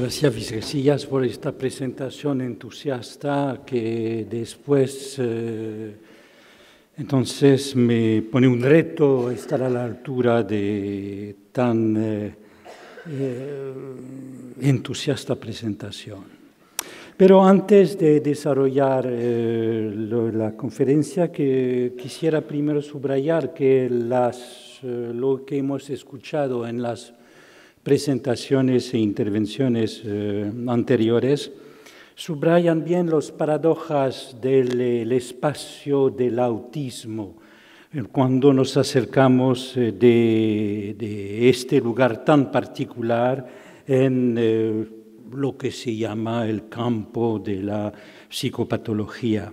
Gracias, Vicerecillas, por esta presentación entusiasta que después, entonces, me pone un reto estar a la altura de tan entusiasta presentación. Pero antes de desarrollar la conferencia, que quisiera primero subrayar que lo que hemos escuchado en las presentaciones e intervenciones anteriores subrayan bien las paradojas del espacio del autismo cuando nos acercamos de este lugar tan particular en lo que se llama el campo de la psicopatología,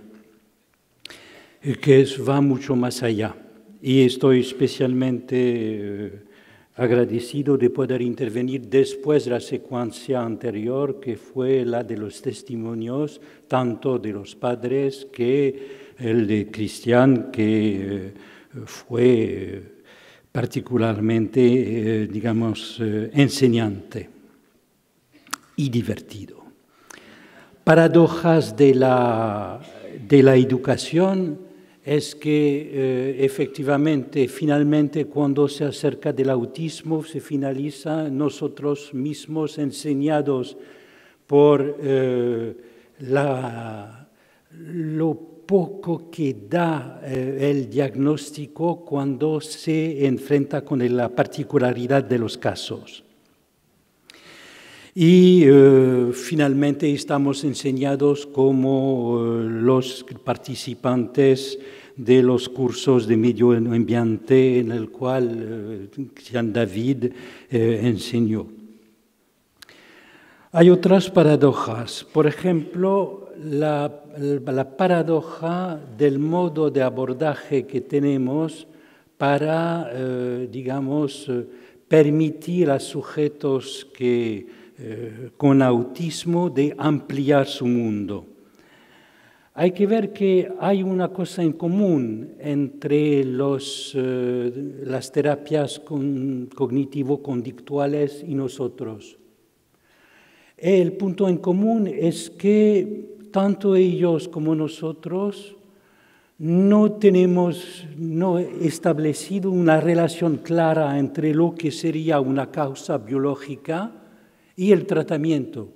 que va mucho más allá. Y estoy especialmente agradecido de poder intervenir después de la secuencia anterior, que fue la de los testimonios, tanto de los padres que el de Cristian, que fue particularmente, enseñante y divertido. Paradojas de la educación es que efectivamente, finalmente, cuando se acerca del autismo, se finaliza nosotros mismos enseñados por lo poco que da el diagnóstico cuando se enfrenta con la particularidad de los casos. Y finalmente estamos enseñados como los participantes de los cursos de medio ambiente en el cual Jean David enseñó. Hay otras paradojas, por ejemplo, la paradoja del modo de abordaje que tenemos para, permitir a sujetos con autismo de ampliar su mundo. Hay que ver que hay una cosa en común entre las terapias cognitivo-conductuales y nosotros. El punto en común es que tanto ellos como nosotros no establecido una relación clara entre lo que sería una causa biológica y el tratamiento.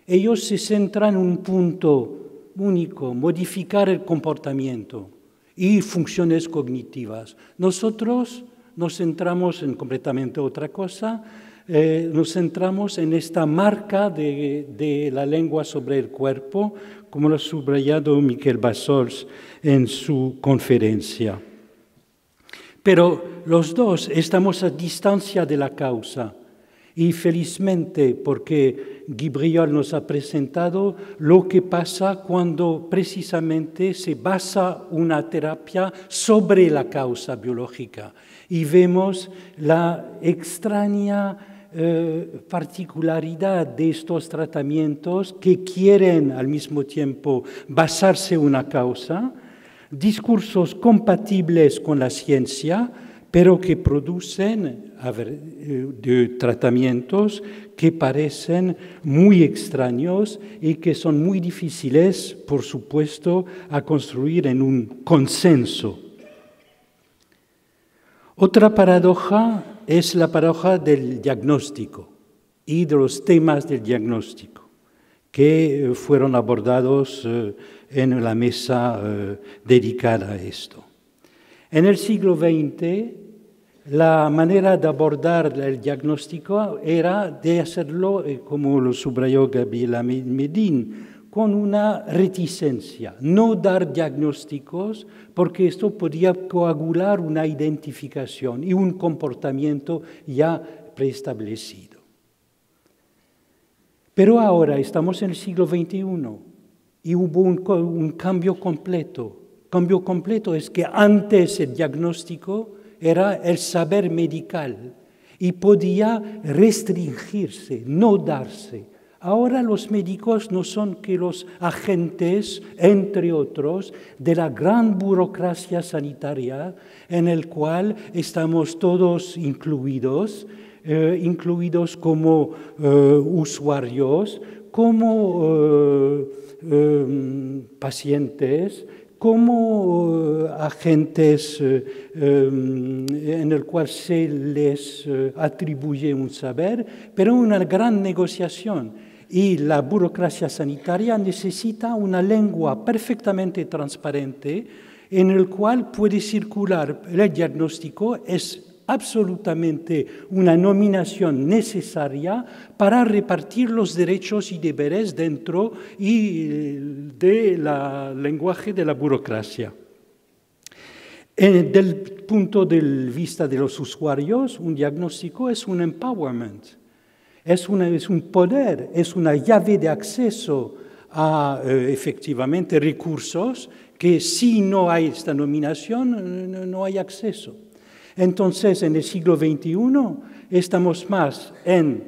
Ellos se centran en un punto único, modificar el comportamiento y funciones cognitivas. Nosotros nos centramos en completamente otra cosa, nos centramos en esta marca de la lengua sobre el cuerpo, como lo ha subrayado Miquel Bassols en su conferencia. Pero los dos estamos a distancia de la causa. Y felizmente, porque Guy Briol nos ha presentado lo que pasa cuando precisamente se basa una terapia sobre la causa biológica. Y vemos la extraña particularidad de estos tratamientos que quieren al mismo tiempo basarse en una causa, discursos compatibles con la ciencia, pero que producen tratamientos que parecen muy extraños y que son muy difíciles, por supuesto, a construir en un consenso. Otra paradoja es la paradoja del diagnóstico y de los temas del diagnóstico que fueron abordados en la mesa dedicada a esto. En el siglo XX, la manera de abordar el diagnóstico era de hacerlo, como lo subrayó Gabriela Medin, con una reticencia, no dar diagnósticos, porque esto podía coagular una identificación y un comportamiento ya preestablecido. Pero ahora estamos en el siglo XXI y hubo un cambio completo. Cambio completo es que antes el diagnóstico era el saber medical y podía restringirse, no darse. Ahora los médicos no son que los agentes, entre otros, de la gran burocracia sanitaria en el cual estamos todos incluidos, incluidos como usuarios, como pacientes, como agentes en el cual se les atribuye un saber, pero una gran negociación. Y la burocracia sanitaria necesita una lengua perfectamente transparente en el cual puede circular el diagnóstico. Es absolutamente una nominación necesaria para repartir los derechos y deberes dentro del lenguaje de la burocracia. Del punto de vista de los usuarios, un diagnóstico es un empowerment, es un poder, es una llave de acceso a efectivamente recursos que si no hay esta nominación no hay acceso. Entonces, en el siglo XXI estamos más en,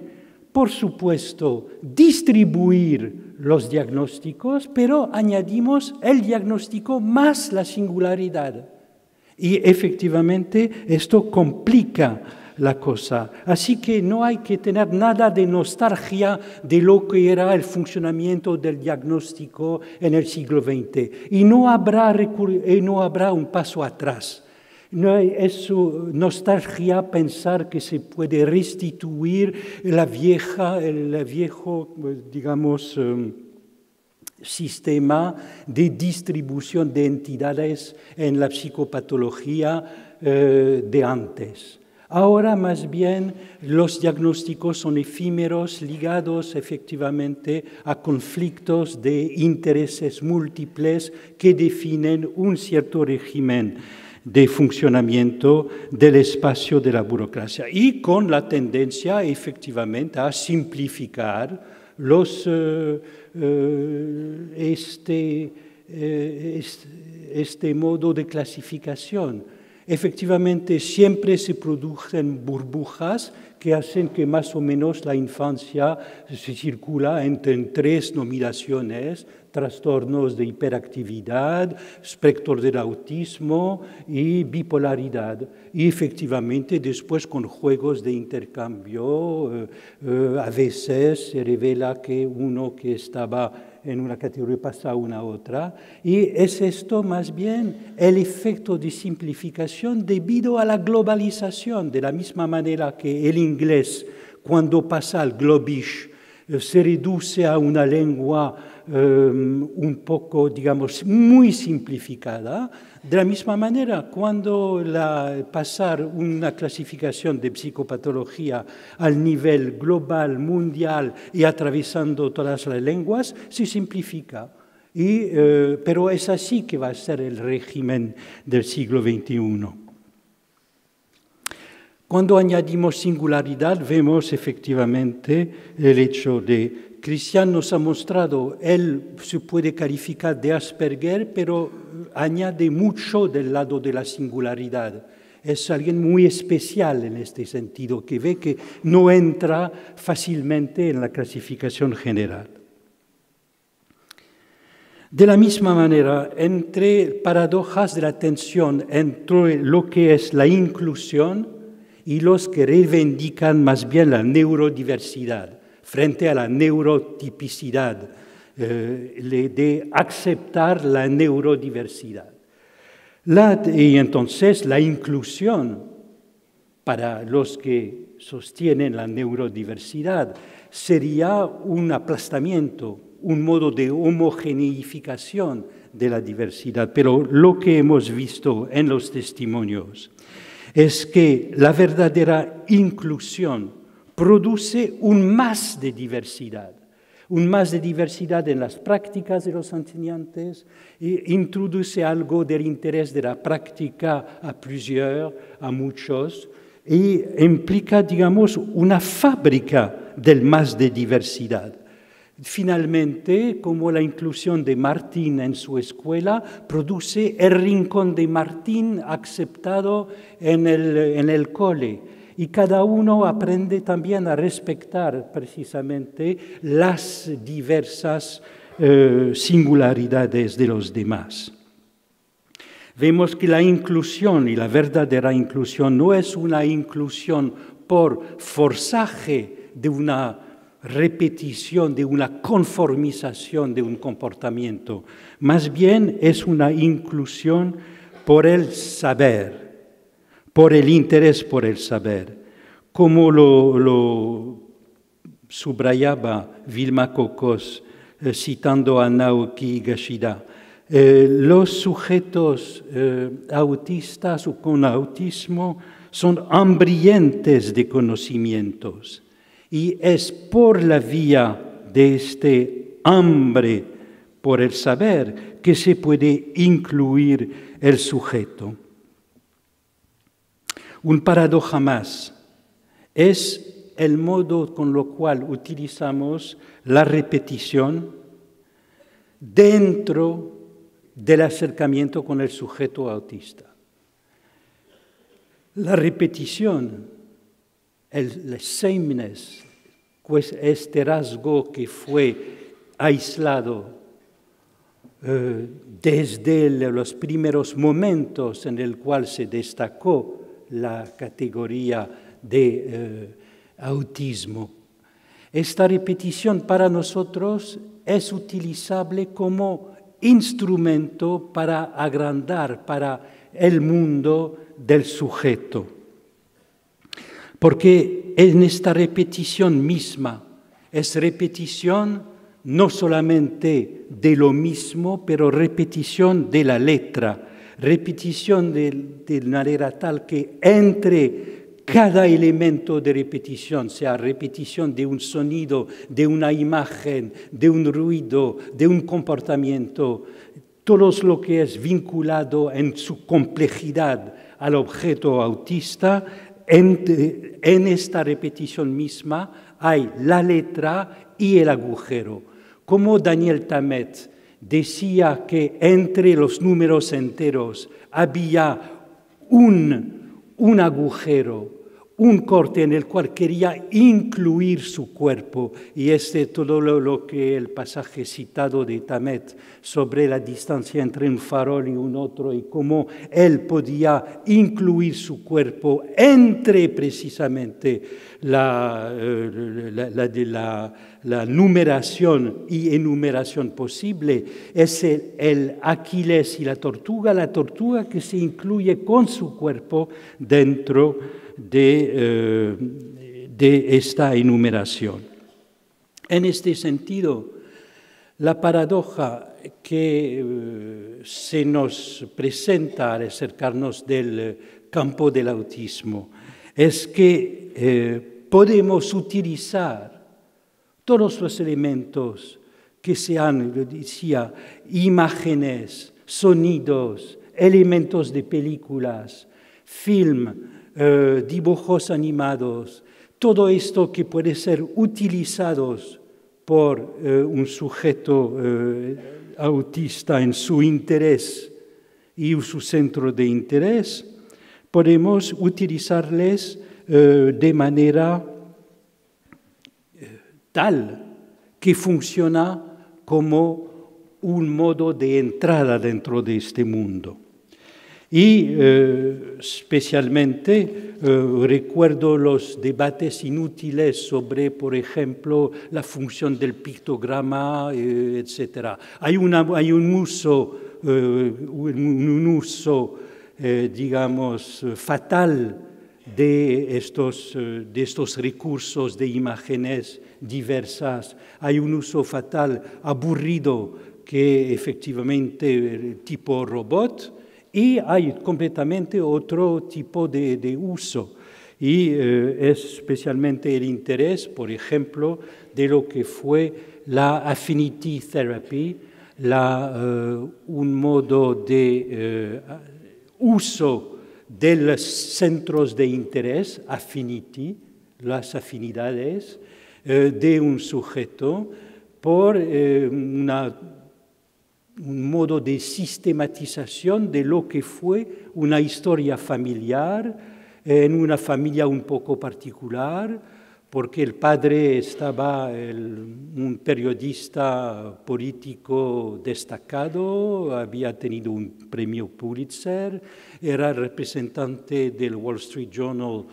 por supuesto, distribuir los diagnósticos, pero añadimos el diagnóstico más la singularidad. Y efectivamente esto complica la cosa. Así que no hay que tener nada de nostalgia de lo que era el funcionamiento del diagnóstico en el siglo XX. Y no habrá un paso atrás. No es nostalgia pensar que se puede restituir el viejo, digamos, sistema de distribución de entidades en la psicopatología de antes. Ahora, más bien, los diagnósticos son efímeros, ligados efectivamente a conflictos de intereses múltiples que definen un cierto régimen de funcionamiento del espacio de la burocracia y con la tendencia efectivamente a simplificar este modo de clasificación. Efectivamente, siempre se producen burbujas que hacen que más o menos la infancia se circula entre 3 nominaciones: trastornos de hiperactividad, espectro del autismo y bipolaridad. Y efectivamente después con juegos de intercambio a veces se revela que uno que estaba en una categoría pasa a una otra. Y es esto más bien el efecto de simplificación debido a la globalización, de la misma manera que el inglés, cuando pasa al Globish, se reduce a una lengua un poco, digamos, muy simplificada. De la misma manera, cuando pasar una clasificación de psicopatología al nivel global, mundial y atravesando todas las lenguas, se simplifica. Pero es así que va a ser el régimen del siglo XXI. Cuando añadimos singularidad, vemos efectivamente el hecho de Christian nos ha mostrado, él se puede calificar de Asperger, pero añade mucho del lado de la singularidad. Es alguien muy especial en este sentido, que ve que no entra fácilmente en la clasificación general. De la misma manera, entre paradojas de la tensión entre lo que es la inclusión y los que reivindican más bien la neurodiversidad, frente a la neurotipicidad, de aceptar la neurodiversidad. Y entonces la inclusión para los que sostienen la neurodiversidad sería un aplastamiento, un modo de homogeneificación de la diversidad. Pero lo que hemos visto en los testimonios es que la verdadera inclusión produce un más de diversidad en las prácticas de los enseñantes, introduce algo del interés de la práctica a plusieurs, a muchos, y implica, digamos, una fábrica del más de diversidad. Finalmente, como la inclusión de Martín en su escuela produce el rincón de Martín aceptado en el cole. Y cada uno aprende también a respetar precisamente las diversas singularidades de los demás. Vemos que la inclusión y la verdadera inclusión no es una inclusión por forzaje de una repetición, de una conformización de un comportamiento. Más bien es una inclusión por el saber, por el interés por el saber. Como lo subrayaba Vilma Cocos, citando a Naoki Higashida, los sujetos autistas o con autismo son hambrientos de conocimientos y es por la vía de este hambre por el saber que se puede incluir el sujeto. Un paradoja más es el modo con lo cual utilizamos la repetición dentro del acercamiento con el sujeto autista. La repetición, el sameness, pues este rasgo que fue aislado desde los primeros momentos en el cual se destacó la categoría de autismo. Esta repetición para nosotros es utilizable como instrumento para agrandar, para el mundo del sujeto. Porque en esta repetición misma es repetición no solamente de lo mismo, pero repetición de la letra, repetición de manera tal que entre cada elemento de repetición, sea repetición de un sonido, de una imagen, de un ruido, de un comportamiento, todo lo que es vinculado en su complejidad al objeto autista, en esta repetición misma hay la letra y el agujero. Como Daniel Tammet decía que entre los números enteros había un agujero, un corte en el cual quería incluir su cuerpo, y todo lo que el pasaje citado de Tammet sobre la distancia entre un farol y un otro y cómo él podía incluir su cuerpo entre precisamente la numeración y enumeración posible, es el Aquiles y la tortuga que se incluye con su cuerpo dentro de esta enumeración. En este sentido, la paradoja que se nos presenta al acercarnos del campo del autismo es que podemos utilizar todos los elementos que sean, yo decía, imágenes, sonidos, elementos de películas, film, dibujos animados, todo esto que puede ser utilizados por un sujeto autista en su interés y su centro de interés, podemos utilizarles de manera tal que funciona como un modo de entrada dentro de este mundo. Y especialmente recuerdo los debates inútiles sobre, por ejemplo, la función del pictograma, etc. Hay un uso, digamos, fatal de estos recursos de imágenes diversas. Hay un uso fatal, aburrido, que efectivamente tipo robot, y hay completamente otro tipo de uso. Y es especialmente el interés, por ejemplo, de lo que fue la affinity therapy, un modo de uso de los centros de interés, affinity, las afinidades de un sujeto, por un modo de sistematización de lo que fue una historia familiar, en una familia un poco particular, porque el padre estaba un periodista político destacado, había tenido un premio Pulitzer, era representante del Wall Street Journal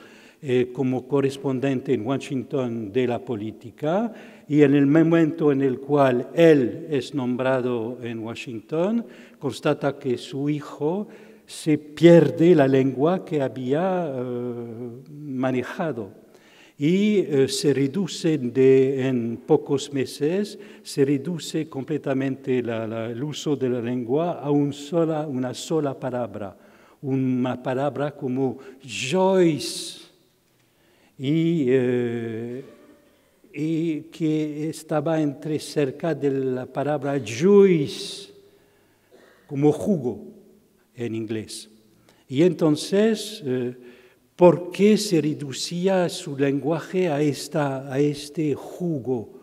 como correspondiente en Washington de la política, y en el momento en el cual él es nombrado en Washington, constata que su hijo se pierde la lengua que había manejado y se reduce en pocos meses, se reduce completamente el uso de la lengua a una sola palabra, una palabra como Joyce, y que estaba cerca de la palabra juice, como jugo en inglés. Y entonces, ¿por qué se reducía su lenguaje a este jugo?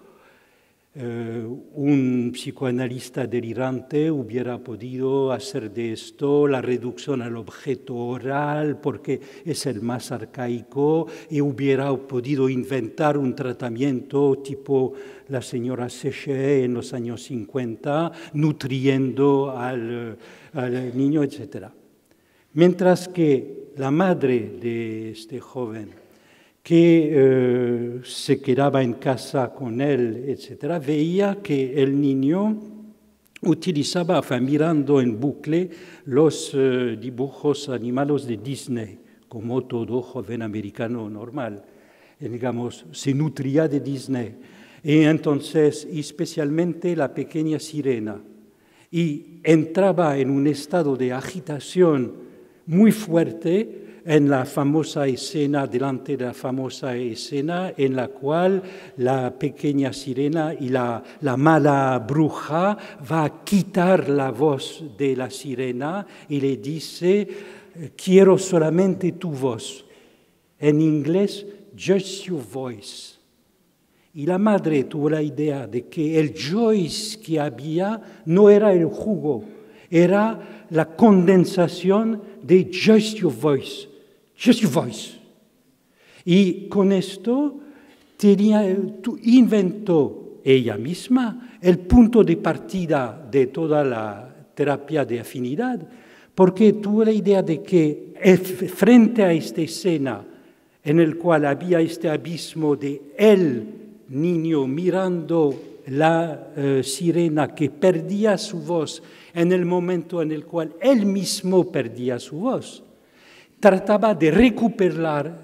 Un psicoanalista delirante hubiera podido hacer de esto la reducción al objeto oral porque es el más arcaico, y hubiera podido inventar un tratamiento tipo la señora Séché en los años 50, nutriendo al niño, etc. Mientras que la madre de este joven, que se quedaba en casa con él, etc., veía que el niño utilizaba, mirando en bucle, los dibujos animados de Disney, como todo joven americano normal. Digamos, se nutría de Disney. Y entonces, especialmente la pequeña sirena. Y entraba en un estado de agitación muy fuerte en la famosa escena, delante de la famosa escena en la cual la pequeña sirena y la mala bruja va a quitar la voz de la sirena y le dice, quiero solamente tu voz. En inglés, just your voice. Y la madre tuvo la idea de que el Joyce que había no era el jugo, era la condensación de just your voice. Just your voice. Y con esto inventó ella misma el punto de partida de toda la terapia de afinidad, porque tuvo la idea de que frente a esta escena en el cual había este abismo de el niño mirando la sirena que perdía su voz en el momento en el cual él mismo perdía su voz, trataba de recuperar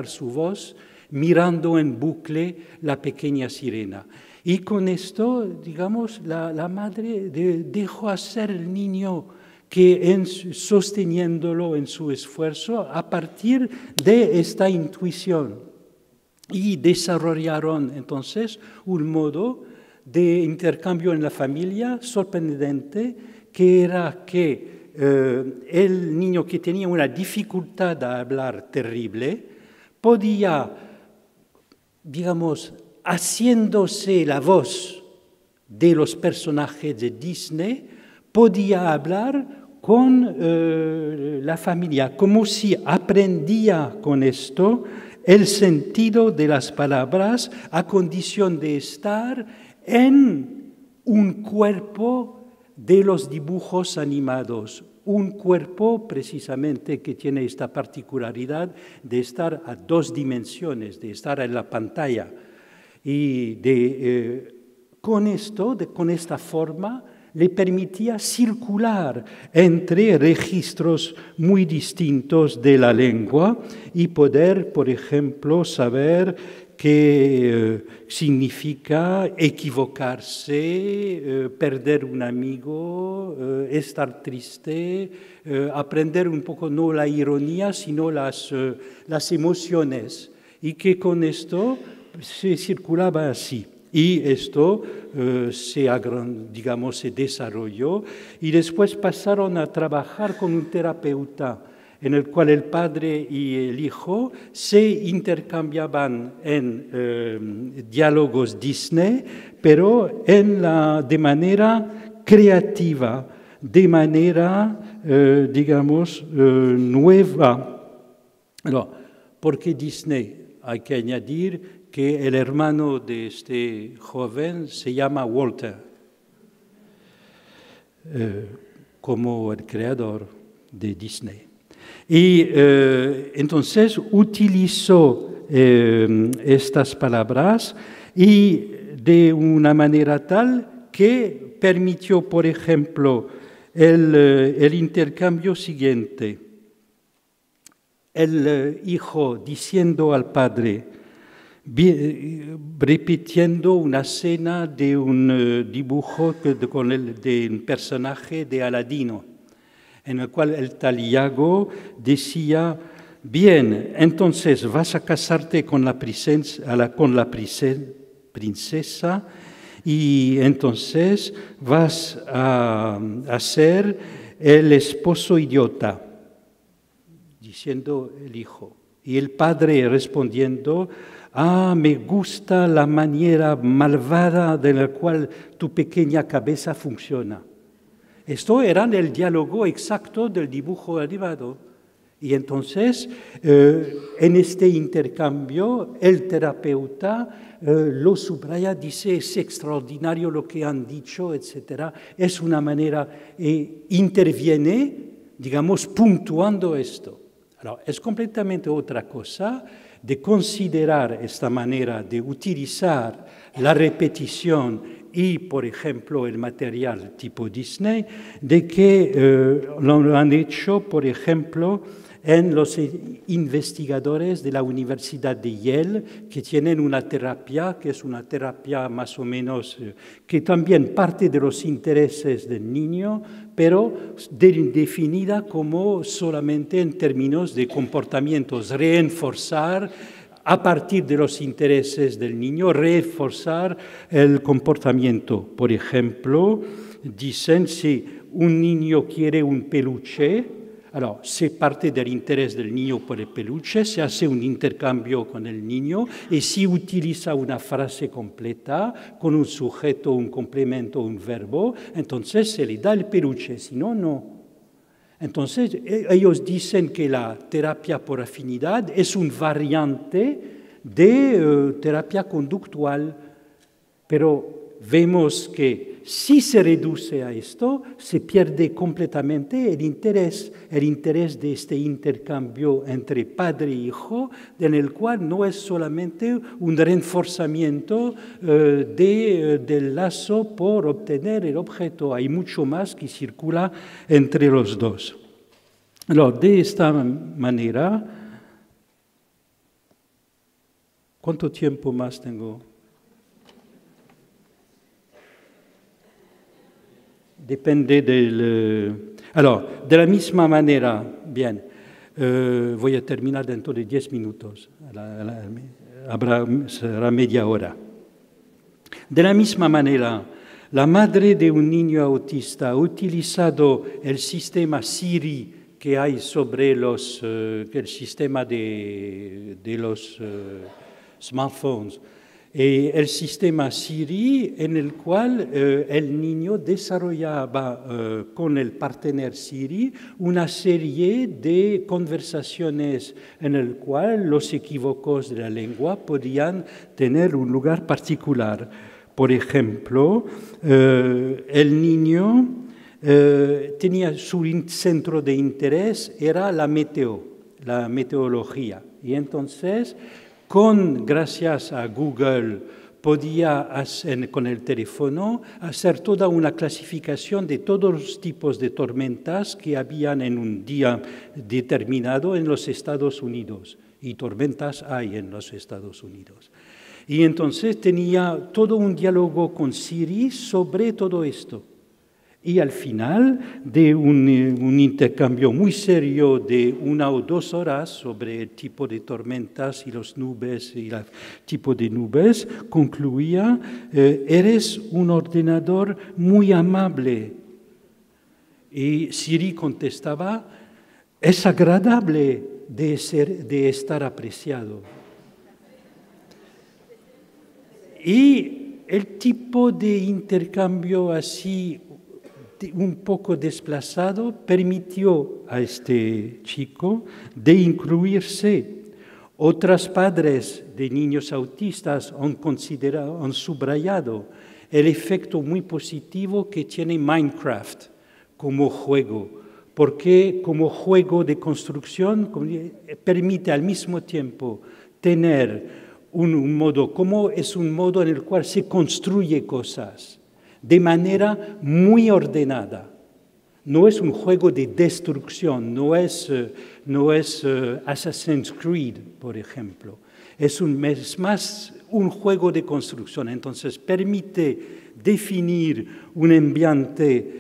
su voz mirando en bucle la pequeña sirena. Y con esto, digamos, la madre dejó hacer el niño que sosteniéndolo en su esfuerzo a partir de esta intuición. Y desarrollaron entonces un modo de intercambio en la familia sorprendente, que era que el niño que tenía una dificultad a hablar terrible podía, digamos, haciéndose la voz de los personajes de Disney, podía hablar con la familia, como si aprendía con esto el sentido de las palabras a condición de estar en un cuerpo de los dibujos animados, un cuerpo precisamente que tiene esta particularidad de estar a dos dimensiones, de estar en la pantalla. Y con esta forma, le permitía circular entre registros muy distintos de la lengua y poder, por ejemplo, saber qué significa equivocarse, perder un amigo, estar triste, aprender un poco no la ironía, sino las emociones, y que con esto se circulaba así. Y esto se desarrolló y después pasaron a trabajar con un terapeuta en el cual el padre y el hijo se intercambiaban en diálogos Disney, pero de manera creativa, de manera, nueva. ¿Por qué Disney? Hay que añadir que el hermano de este joven se llama Walter, como el creador de Disney. Y entonces utilizó estas palabras y de una manera tal que permitió, por ejemplo, el intercambio siguiente. El hijo diciendo al padre, repitiendo una escena de un dibujo de un personaje de Aladino, en el cual el tal Iago decía, bien, entonces vas a casarte con la princesa y entonces vas a ser el esposo idiota, diciendo el hijo. Y el padre respondiendo, me gusta la manera malvada de la cual tu pequeña cabeza funciona. Esto era el diálogo exacto del dibujo animado. Y entonces, en este intercambio, el terapeuta lo subraya, dice, es extraordinario lo que han dicho, etc. Es una manera, interviene, digamos, puntuando esto. Ahora, es completamente otra cosa de considerar esta manera de utilizar la repetición y, por ejemplo, el material tipo Disney, de que lo han hecho, por ejemplo, en los investigadores de la Universidad de Yale, que tienen una terapia, que es una terapia más o menos, que también parte de los intereses del niño, pero definida como solamente en términos de comportamientos, reforzar a partir de los intereses del niño, reforzar el comportamiento. Por ejemplo, dicen si un niño quiere un peluche, alors, se parte del interés del niño por el peluche, se hace un intercambio con el niño y si utiliza una frase completa con un sujeto, un complemento, un verbo, entonces se le da el peluche, si no, no. Entonces, ellos dicen que la terapia por afinidad es un variante de terapia conductual, pero vemos que si se reduce a esto, se pierde completamente el interés de este intercambio entre padre e hijo, en el cual no es solamente un reforzamiento del lazo por obtener el objeto, hay mucho más que circula entre los dos. De esta manera, ¿cuánto tiempo más tengo? Depende del... de la misma manera, bien, voy a terminar dentro de 10 minutos, será media hora. De la misma manera, la madre de un niño autista ha utilizado el sistema Siri que hay sobre el sistema de los smartphones, el sistema Siri en el cual el niño desarrollaba con el partener Siri una serie de conversaciones en el cual los equívocos de la lengua podían tener un lugar particular. Por ejemplo, el niño tenía su centro de interés, era la meteorología. Y entonces, gracias a Google, podía hacer, con el teléfono hacer toda una clasificación de todos los tipos de tormentas que habían en un día determinado en los Estados Unidos. Y tormentas hay en los Estados Unidos. Y entonces tenía todo un diálogo con Siri sobre todo esto. Y al final de un intercambio muy serio de 1 o 2 horas sobre el tipo de tormentas y las nubes y el tipo de nubes, concluía, eres un ordenador muy amable. Y Siri contestaba, es agradable de estar apreciado. Y el tipo de intercambio así un poco desplazado permitió a este chico de incluirse. Otros padres de niños autistas han subrayado el efecto muy positivo que tiene Minecraft como juego, porque como juego de construcción permite al mismo tiempo tener un modo, como es un modo en el cual se construye cosas de manera muy ordenada. No es un juego de destrucción, no es Assassin's Creed, por ejemplo. Es más un juego de construcción. Entonces permite definir un ambiente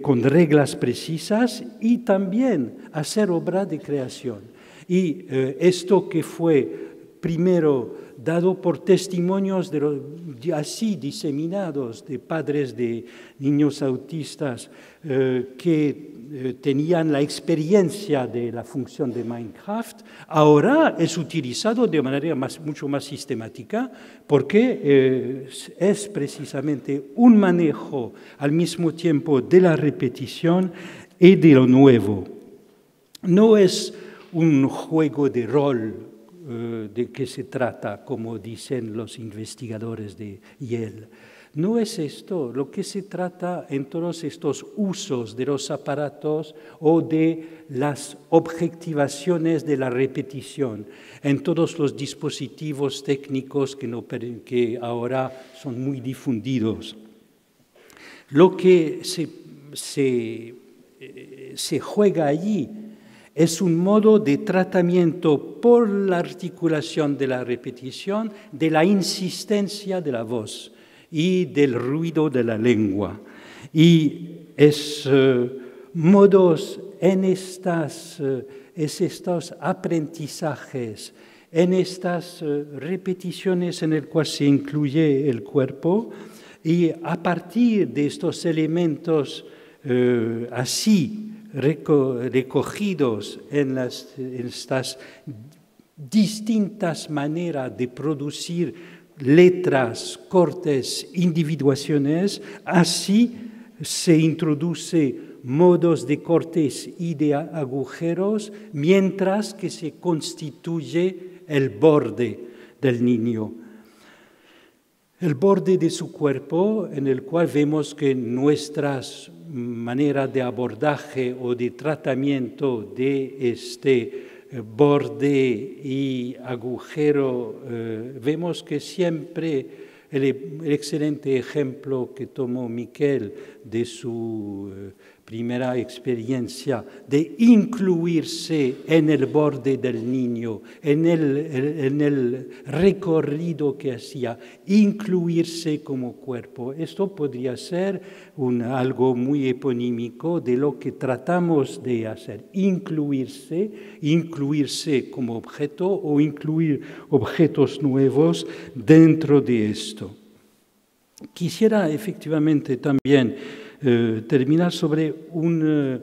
con reglas precisas y también hacer obra de creación. Y esto que fue primero dado por testimonios así diseminados de padres de niños autistas que tenían la experiencia de la función de Minecraft, ahora es utilizado de manera mucho más sistemática porque es precisamente un manejo al mismo tiempo de la repetición y de lo nuevo. No es un juego de rol de qué se trata, como dicen los investigadores de Yale. No es esto, lo que se trata en todos estos usos de los aparatos o de las objetivaciones de la repetición, en todos los dispositivos técnicos que ahora son muy difundidos. Lo que se juega allí es un modo de tratamiento por la articulación de la repetición, de la insistencia de la voz y del ruido de la lengua. Y es modos en estos aprendizajes, en estas repeticiones en el cual se incluye el cuerpo, y a partir de estos elementos así recogidos en estas distintas maneras de producir letras, cortes, individuaciones, así se introduce modos de cortes y de agujeros, mientras que se constituye el borde del niño. El borde de su cuerpo, en el cual vemos que nuestras maneras de abordaje o de tratamiento de este borde y agujero, vemos que siempre el excelente ejemplo que tomó Miquel de su primera experiencia de incluirse en el borde del niño, en el recorrido que hacía, incluirse como cuerpo. Esto podría ser algo muy eponímico de lo que tratamos de hacer, incluirse como objeto o incluir objetos nuevos dentro de esto. Quisiera efectivamente también terminar sobre un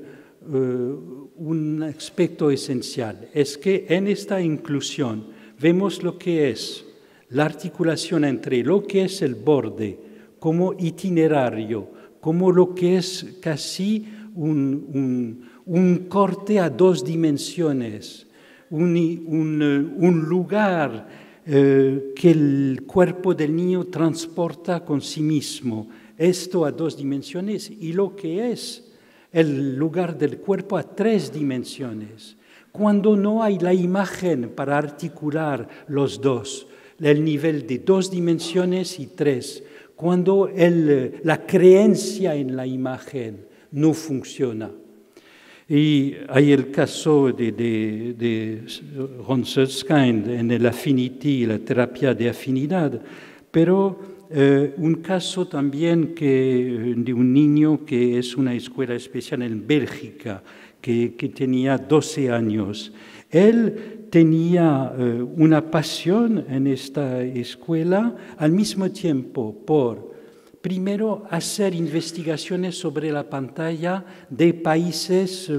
aspecto esencial. Es que en esta inclusión vemos lo que es la articulación entre lo que es el borde como itinerario, como lo que es casi un corte a dos dimensiones, un lugar que el cuerpo del niño transporta con sí mismo. Esto a dos dimensiones y lo que es el lugar del cuerpo a tres dimensiones. Cuando no hay la imagen para articular los dos, el nivel de dos dimensiones y tres, cuando la creencia en la imagen no funciona. Y hay el caso de Ron Suskind en el Affinity, la terapia de afinidad, pero un caso también de un niño que es una escuela especial en Bélgica, que tenía 12 años. Él tenía una pasión en esta escuela, al mismo tiempo por, primero, hacer investigaciones sobre la pantalla de países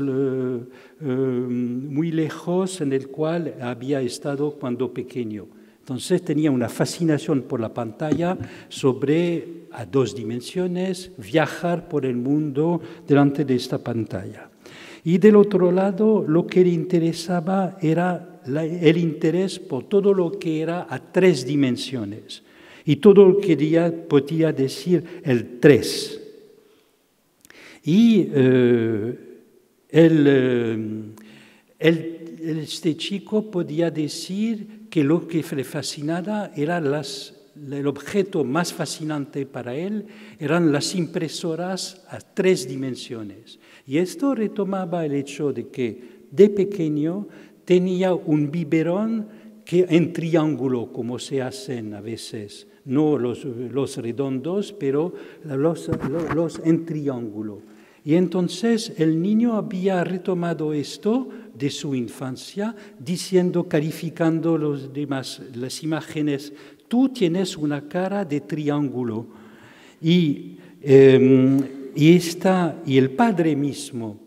muy lejos en el cual había estado cuando pequeño. Entonces tenía una fascinación por la pantalla sobre, a dos dimensiones, viajar por el mundo delante de esta pantalla. Y del otro lado, lo que le interesaba era el interés por todo lo que era a tres dimensiones. Y todo lo que podía decir el tres. Y Este chico podía decir que lo que le fascinaba era el objeto más fascinante para él eran las impresoras a 3 dimensiones. Y esto retomaba el hecho de que de pequeño tenía un biberón que en triángulo, como se hacen a veces, no los redondos, pero los en triángulo. Y entonces el niño había retomado esto de su infancia, diciendo, calificando las imágenes, tú tienes una cara de triángulo. Y el padre mismo,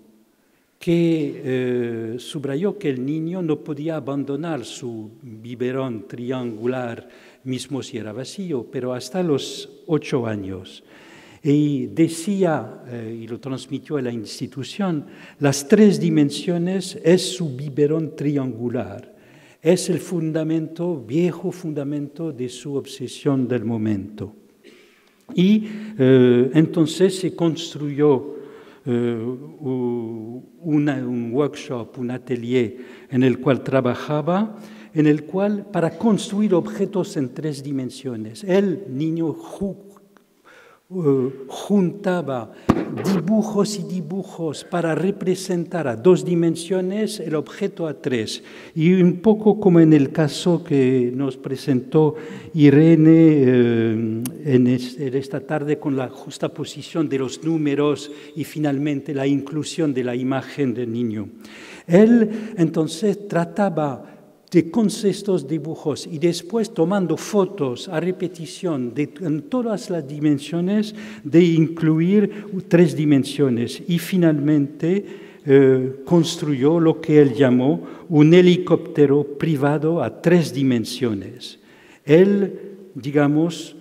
que subrayó que el niño no podía abandonar su biberón triangular, mismo si era vacío, pero hasta los 8 años. Y decía, y lo transmitió a la institución, las 3 dimensiones es su biberón triangular. Es el viejo fundamento de su obsesión del momento. Y entonces se construyó un workshop, un atelier en el cual trabajaba, para construir objetos en 3 dimensiones. El niño juntaba dibujos y dibujos para representar a 2 dimensiones el objeto a 3. Y un poco como en el caso que nos presentó Irene esta tarde con la justaposición de los números y finalmente la inclusión de la imagen del niño. Él entonces trataba con estos dibujos y después tomando fotos a repetición en todas las dimensiones, de incluir 3 dimensiones. Y finalmente construyó lo que él llamó un helicóptero privado a 3 dimensiones. Él, digamos,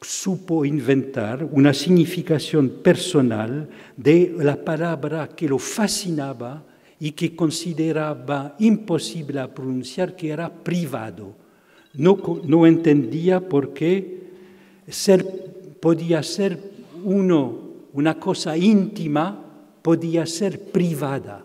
supo inventar una significación personal de la palabra que lo fascinaba y que consideraba imposible a pronunciar, que era privado. No entendía por qué podía ser una cosa íntima, podía ser privada.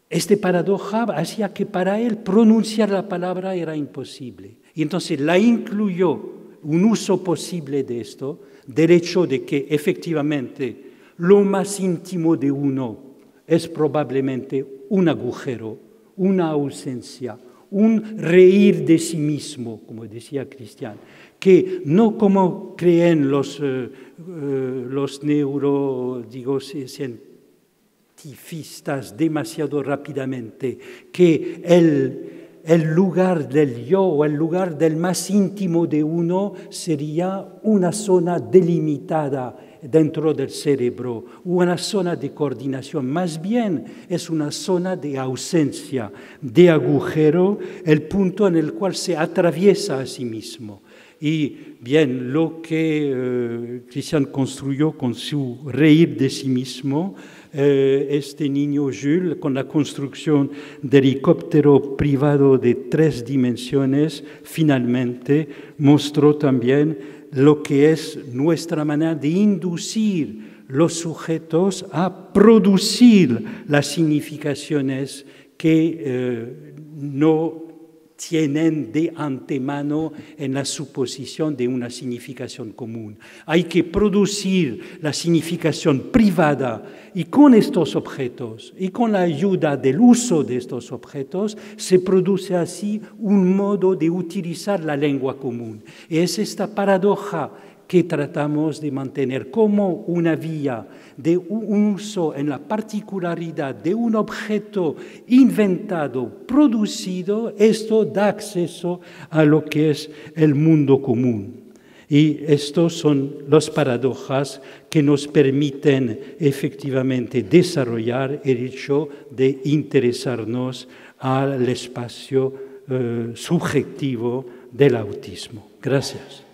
Esta paradoja hacía que para él pronunciar la palabra era imposible. Y entonces la incluyó un uso posible de esto, del hecho de que efectivamente lo más íntimo de uno es probablemente un agujero, una ausencia, un reír de sí mismo, como decía Cristian, que no como creen los cientifistas demasiado rápidamente, que el lugar del yo o el lugar del más íntimo de uno sería una zona delimitada dentro del cerebro, una zona de coordinación. Más bien es una zona de ausencia, de agujero, el punto en el cual se atraviesa a sí mismo. Y bien, lo que Christian construyó con su reír de sí mismo, este niño Jules, con la construcción del helicóptero privado de 3 dimensiones, finalmente mostró también lo que es nuestra manera de inducir los sujetos a producir las significaciones que no tienen de antemano en la suposición de una significación común. Hay que producir la significación privada y con estos objetos y con la ayuda del uso de estos objetos se produce así un modo de utilizar la lengua común. Es esta paradoja que tratamos de mantener como una vía de un uso en la particularidad de un objeto inventado, producido. Esto da acceso a lo que es el mundo común. Y estos son las paradojas que nos permiten efectivamente desarrollar el hecho de interesarnos al espacio subjetivo del autismo. Gracias.